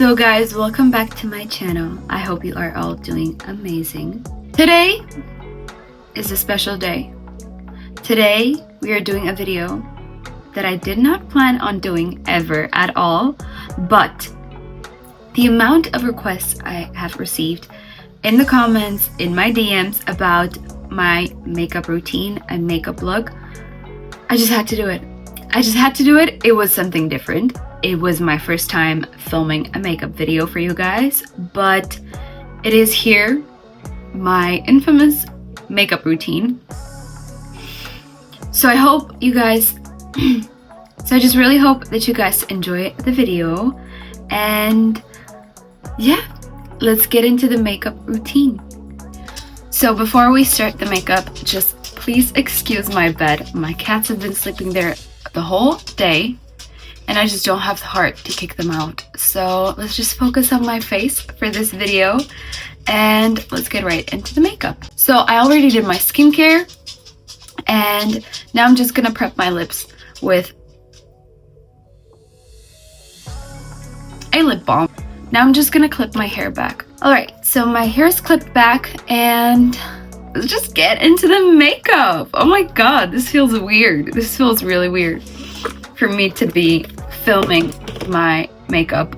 So guys, welcome back to my channel. I hope you are all doing amazing. Today is a special day. Today we are doing a video that I did not plan on doing ever at all, but the amount of requests I have received in the comments, in my DMs about my makeup routine and makeup look, I just had to do it. It was something different. It was my first time filming a makeup video for you guys, but it is here, my infamous makeup routine. So I hope you guys, I just really hope that you guys enjoy the video, and yeah, let's get into the makeup routine. So before we start the makeup, just please excuse my bed. My cats have been sleeping there the whole day, and I just don't have the heart to kick them out. So let's just focus on my face for this video, and let's get right into the makeup. So I already did my skincare, and now I'm just gonna prep my lips with a lip balm. Now I'm just gonna clip my hair back. Alright, so my hair is clipped back, and let's just get into the makeup. Oh my god, this feels weird. This feels really weird for me to be filming my makeup.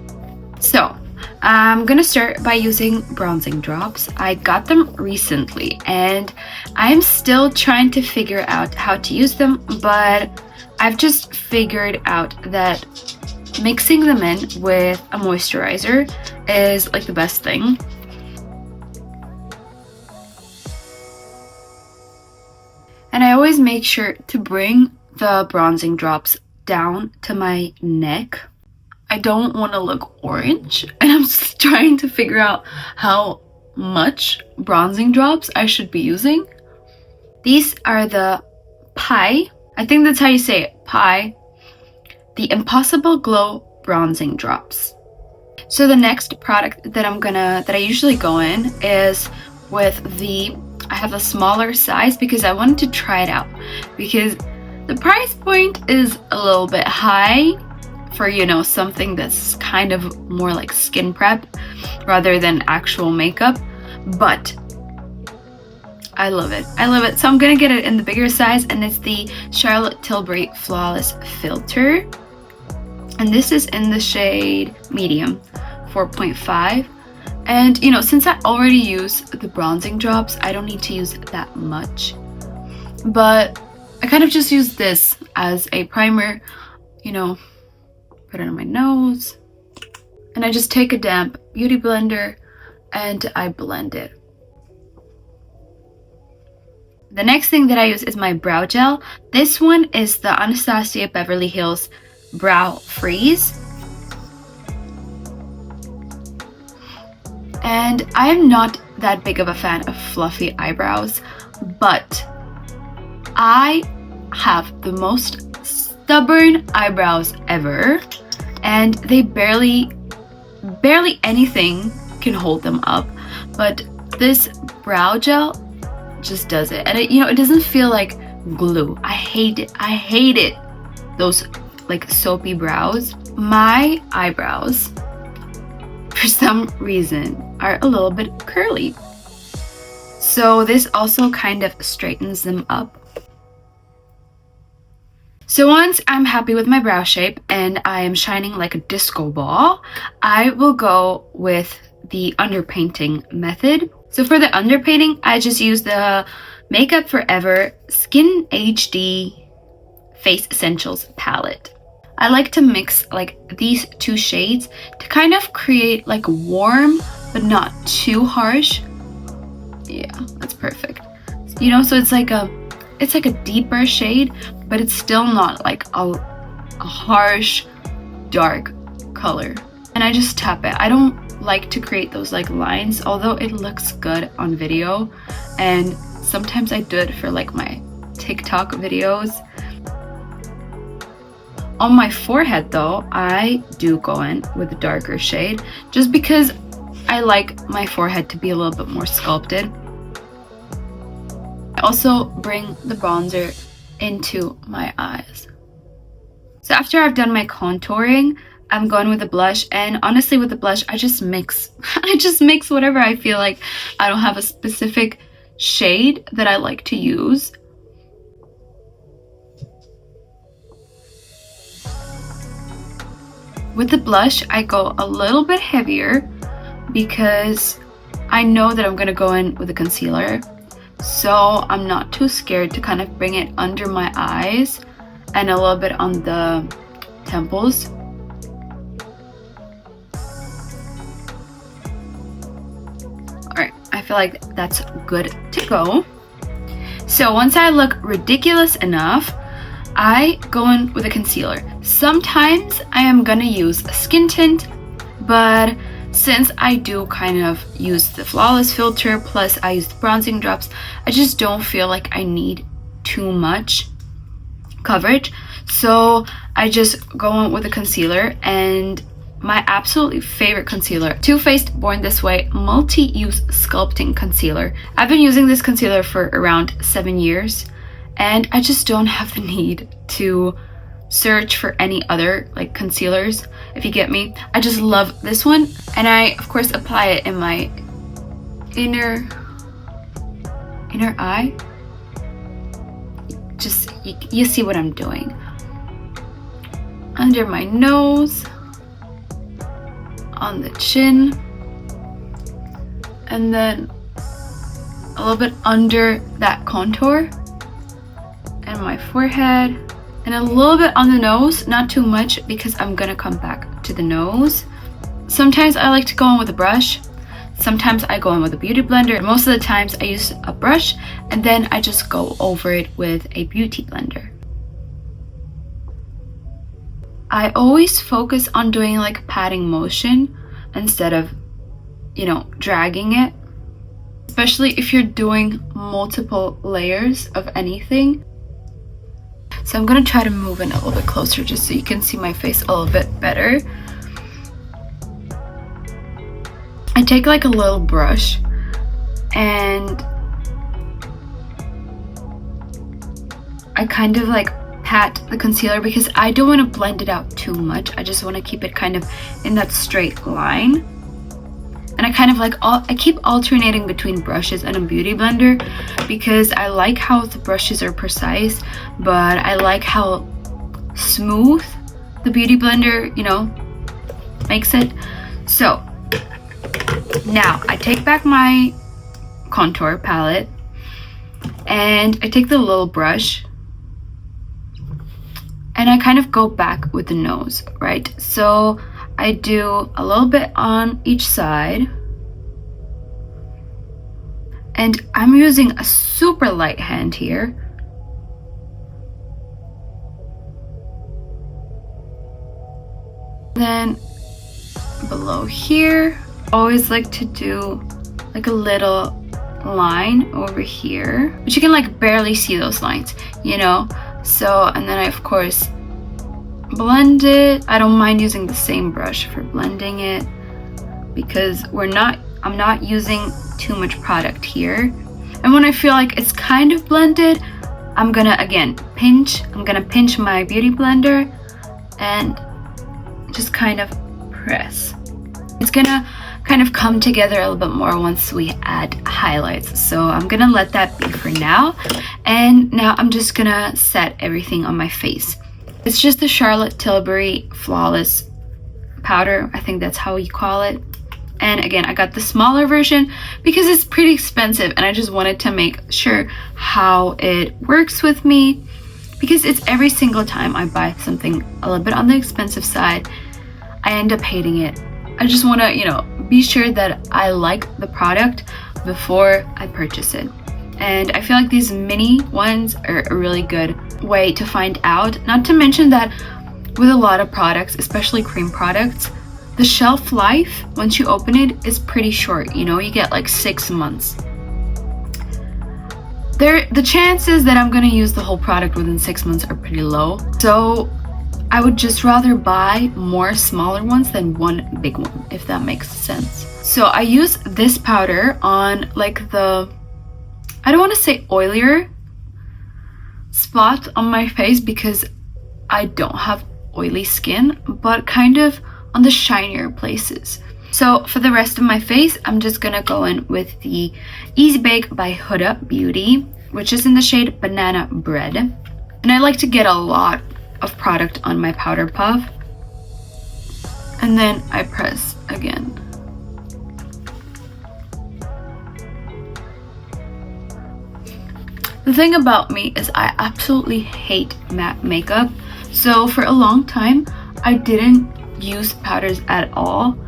So I'm gonna start by using bronzing drops. I got them recently and I'm still trying to figure out how to use them, but I've just figured out that mixing them in with a moisturizer is like the best thing. And I always make sure to bring the bronzing drops down to my neck. I don't want to look orange, and I'm just trying to figure out how much bronzing drops I should be using. These are the Pie, I think that's how you say it, Pie, the Impossible Glow bronzing drops. So the next product that I usually go in is with I have a smaller size because I wanted to try it out, because the price point is a little bit high for, you know, something that's kind of more like skin prep rather than actual makeup, but I love it. So I'm gonna get it in the bigger size, and it's the Charlotte Tilbury Flawless Filter, and this is in the shade medium 4.5. And you know, since I already use the bronzing drops, I don't need to use that much, but I kind of just use this as a primer, you know, put it on my nose, and I just take a damp beauty blender and I blend it. The next thing that I use is my brow gel. This one is the Anastasia Beverly Hills Brow Freeze. And I am not that big of a fan of fluffy eyebrows, but I have the most stubborn eyebrows ever, and they barely anything can hold them up, but this brow gel just does it. And it doesn't feel like glue. I hate it. Those like soapy brows. My eyebrows, for some reason, are a little bit curly, so this also kind of straightens them up. So once I'm happy with my brow shape and I am shining like a disco ball, I will go with the underpainting method. So for the underpainting, I just use the Makeup Forever Skin HD Face Essentials palette. I like to mix like these two shades to kind of create like warm but not too harsh. Yeah, that's perfect. You know, so it's like a deeper shade, but it's still not like a harsh dark color. And I just tap it. I don't like to create those like lines, although it looks good on video, and sometimes I do it for like my TikTok videos. On my forehead though, I do go in with a darker shade just because I like my forehead to be a little bit more sculpted. I also bring the bronzer into my eyes. So after I've done my contouring, I'm going with the blush, and honestly with the blush I just mix I just mix whatever I feel like. I don't have a specific shade that I like to use. With the blush I go a little bit heavier because I know that I'm gonna go in with a concealer, so I'm not too scared to kind of bring it under my eyes and a little bit on the temples. Alright, I feel like that's good to go. So once I look ridiculous enough, I go in with a concealer. Sometimes I am gonna use a skin tint, but since I do kind of use the flawless filter plus I use the bronzing drops, I just don't feel like I need too much coverage. So I just go in with a concealer, and my absolutely favorite concealer, Too Faced Born This Way Multi-Use Sculpting Concealer. I've been using this concealer for around 7 years, and I just don't have the need to search for any other like concealers, if you get me. I just love this one, and I of course apply it in my inner eye. Just you see what I'm doing. Under my nose, on the chin, and then a little bit under that contour, and my forehead, and a little bit on the nose, not too much because I'm gonna come back to the nose. Sometimes I like to go in with a brush, sometimes I go in with a beauty blender. Most of the times I use a brush and then I just go over it with a beauty blender. I always focus on doing like patting motion instead of, you know, dragging it, especially if you're doing multiple layers of anything. So I'm gonna try to move in a little bit closer just so you can see my face a little bit better. I take like a little brush and I kind of like pat the concealer because I don't want to blend it out too much. I just want to keep it kind of in that straight line. And I kind of like I keep alternating between brushes and a beauty blender because I like how the brushes are precise, but I like how smooth the beauty blender, you know, makes it. So now I take back my contour palette and I take the little brush and I kind of go back with the nose, right? So I do a little bit on each side, and I'm using a super light hand here. Then below here, I always like to do like a little line over here, but you can like barely see those lines, you know? So, and then I of course blend it. I don't mind using the same brush for blending it because I'm not using too much product here. And when I feel like it's kind of blended, I'm gonna pinch my beauty blender and just kind of press. It's gonna kind of come together a little bit more once we add highlights. So I'm gonna let that be for now. And now I'm just gonna set everything on my face. It's just the Charlotte Tilbury Flawless powder. I think that's how you call it. And again, I got the smaller version because it's pretty expensive and I just wanted to make sure how it works with me, because it's every single time I buy something a little bit on the expensive side, I end up hating it. I just want to, you know, be sure that I like the product before I purchase it. And I feel like these mini ones are a really good way to find out. Not to mention that with a lot of products, especially cream products, the shelf life once you open it is pretty short. You know, you get like 6 months. The chances that I'm gonna use the whole product within 6 months are pretty low. So I would just rather buy more smaller ones than one big one, if that makes sense. So I use this powder on like the, I don't want to say oilier spot on my face because I don't have oily skin, but kind of on the shinier places. So for the rest of my face, I'm just gonna go in with the Easy Bake by Huda Beauty, which is in the shade Banana Bread. And I like to get a lot of product on my powder puff. And then I press again. The thing about me is I absolutely hate matte makeup. So for a long time, I didn't use powders at all.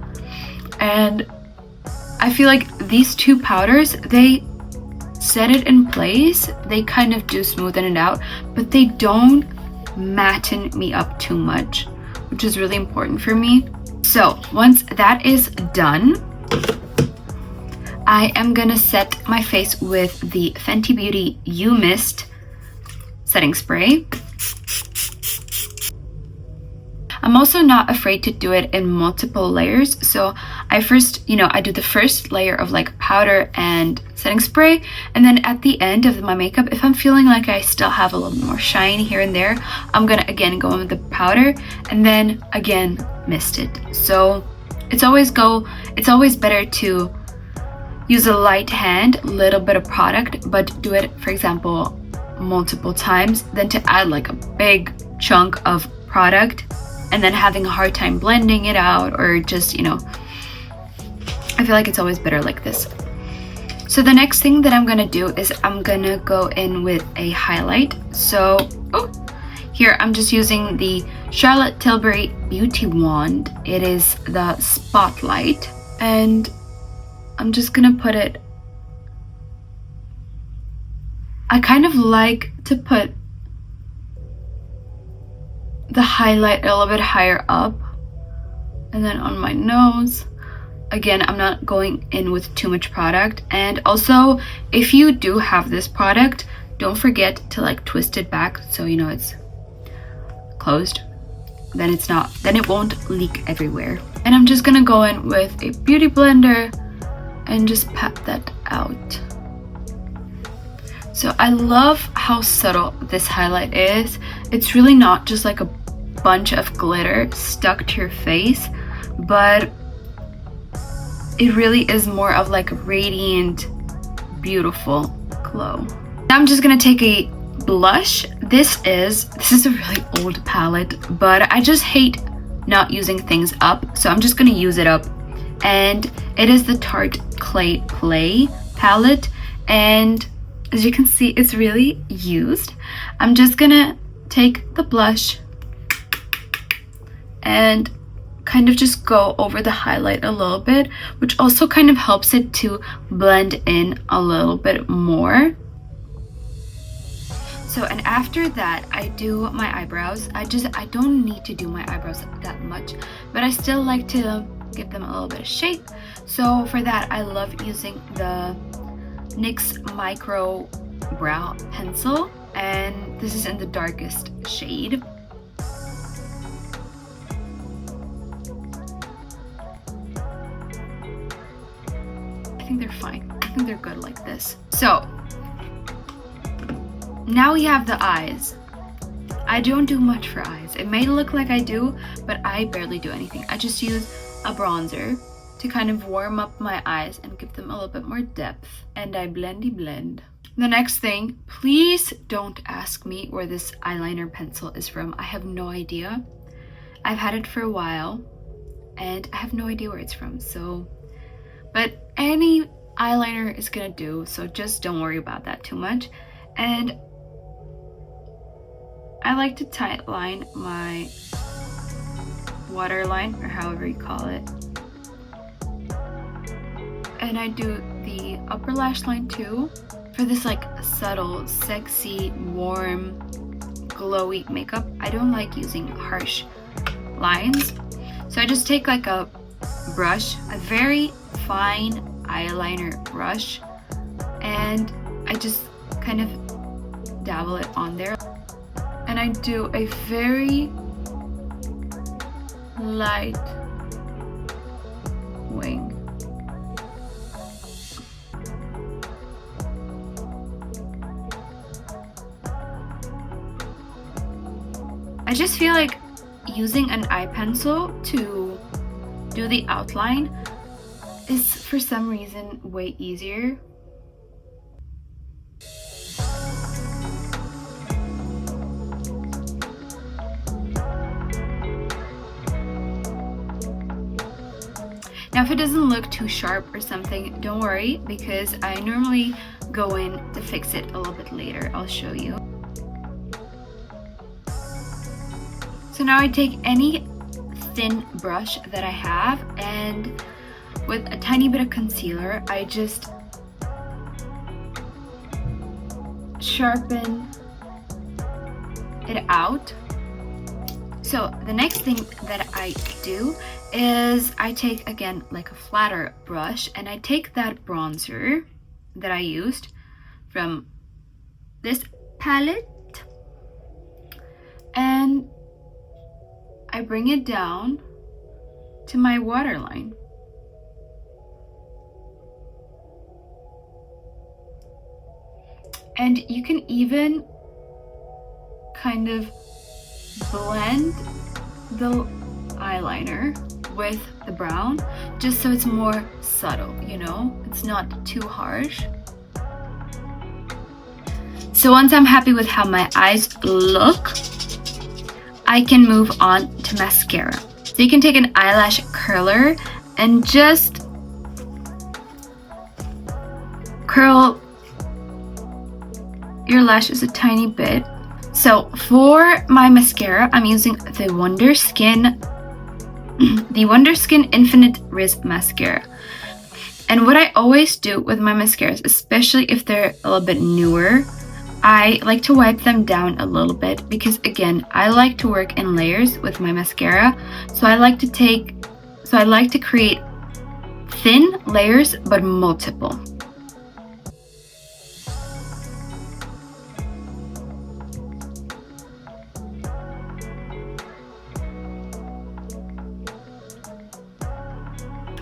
And I feel like these two powders, they set it in place. They kind of do smoothen it out, but they don't matten me up too much, which is really important for me. So once that is done, I am gonna set my face with the Fenty Beauty You Mist setting spray. I'm also not afraid to do it in multiple layers. So I first, I do the first layer of like powder and setting spray, and then at the end of my makeup, if I'm feeling like I still have a little more shine here and there, I'm gonna again go in with the powder and then again mist it. So it's always better to use a light hand, little bit of product, but do it, for example, multiple times than to add like a big chunk of product and then having a hard time blending it out, or just, I feel like it's always better like this. So the next thing that I'm gonna do is I'm gonna go in with a highlight. So here I'm just using the Charlotte Tilbury Beauty Wand. It is the Spotlight, and I'm just gonna put it, I kind of like to put the highlight a little bit higher up, and then on my nose. Again, I'm not going in with too much product. And also, if you do have this product, don't forget to like twist it back so it's closed. Then it won't leak everywhere. And I'm just gonna go in with a beauty blender and just pat that out. So I love how subtle this highlight is. It's really not just like a bunch of glitter stuck to your face, but it really is more of like a radiant, beautiful glow. Now I'm just gonna take a blush. This is a really old palette, but I just hate not using things up, so I'm just gonna use it up. And it is the Tarte Clay Play palette, and as you can see, it's really used. I'm just gonna take the blush and kind of just go over the highlight a little bit, which also kind of helps it to blend in a little bit more. So, and after that, I do my eyebrows. I don't need to do my eyebrows that much, but I still like to give them a little bit of shape. So for that, I love using the NYX Micro Brow Pencil, and this is in the darkest shade. I think they're fine. I think they're good like this. So now we have the eyes. I don't do much for eyes. It may look like I do, but I barely do anything. I just use a bronzer to kind of warm up my eyes and give them a little bit more depth. And I blend. The next thing, please don't ask me where this eyeliner pencil is from. I have no idea. I've had it for a while and I have no idea where it's from. So, but any eyeliner is gonna do, so just don't worry about that too much. And I like to tight line my waterline, or however you call it. And I do the upper lash line too, for this like subtle, sexy, warm, glowy makeup. I don't like using harsh lines, so I just take like a brush, a very fine eyeliner brush, and I just kind of dabble it on there, and I do a very light wing. I just feel like using an eye pencil to do the outline is for some reason way easier. Now if it doesn't look too sharp or something, don't worry, because I normally go in to fix it a little bit later. I'll show you. So now I take any thin brush that I have, and with a tiny bit of concealer, I just sharpen it out. So the next thing that I do is I take, again, like a flatter brush, and I take that bronzer that I used from this palette and I bring it down to my waterline. And you can even kind of blend the eyeliner with the brown, just so it's more subtle, you know? It's not too harsh. So once I'm happy with how my eyes look, I can move on to mascara. So you can take an eyelash curler and just curl your lashes a tiny bit. So for my mascara, I'm using the Wonder Skin Infinite Riz Mascara. And what I always do with my mascaras, especially if they're a little bit newer, I like to wipe them down a little bit, because again, I like to work in layers with my mascara. So I like to create thin layers but multiple.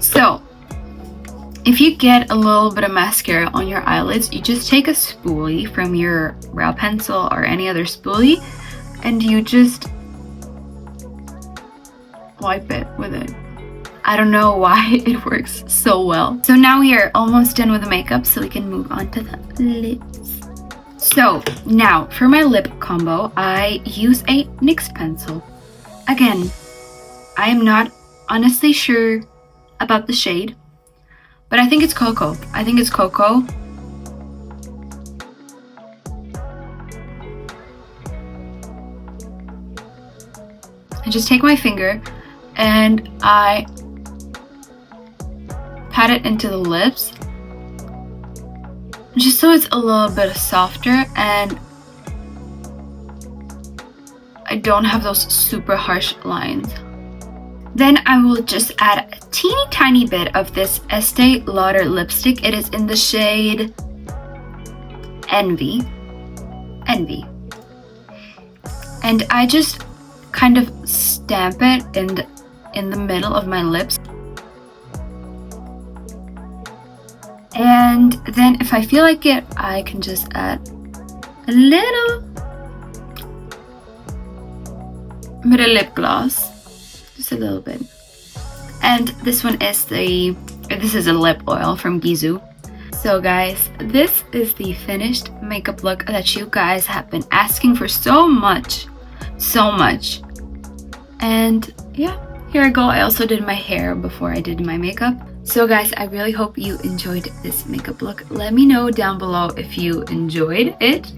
So if you get a little bit of mascara on your eyelids, you just take a spoolie from your brow pencil or any other spoolie, and you just wipe it with it. I don't know why it works so well. So now we are almost done with the makeup, so we can move on to the lips. So now for my lip combo, I use a NYX pencil. Again, I am not honestly sure about the shade, but I think it's Cocoa. I just take my finger and I pat it into the lips, just so it's a little bit softer and I don't have those super harsh lines. Then I will just add a teeny tiny bit of this Estee Lauder lipstick. It is in the shade Envy. And I just kind of stamp it in the middle of my lips. And then if I feel like it, I can just add a little bit of lip gloss. Just a little bit. And this one is this is a lip oil from Gisou. So guys, this is the finished makeup look that you guys have been asking for so much. And yeah, here I go. I also did my hair before I did my makeup. So guys, I really hope you enjoyed this makeup look. Let me know down below if you enjoyed it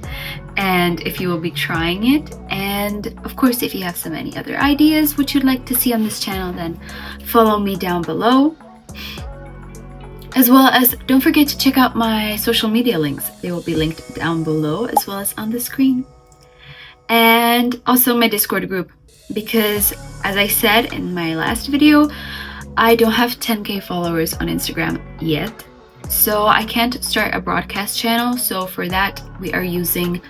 and if you will be trying it. And of course, if you have any other ideas which you'd like to see on this channel, then follow me down below. As well as, don't forget to check out my social media links. They will be linked down below as well as on the screen. And also my Discord group, because as I said in my last video, I don't have 10k followers on Instagram yet, so I can't start a broadcast channel. So for that, we are using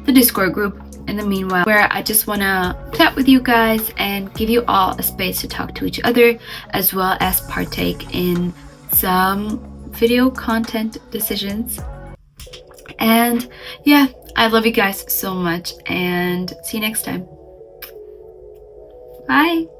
the Discord group in the meanwhile, where I just want to chat with you guys and give you all a space to talk to each other, as well as partake in some video content decisions. And yeah, I love you guys so much, and see you next time. Bye!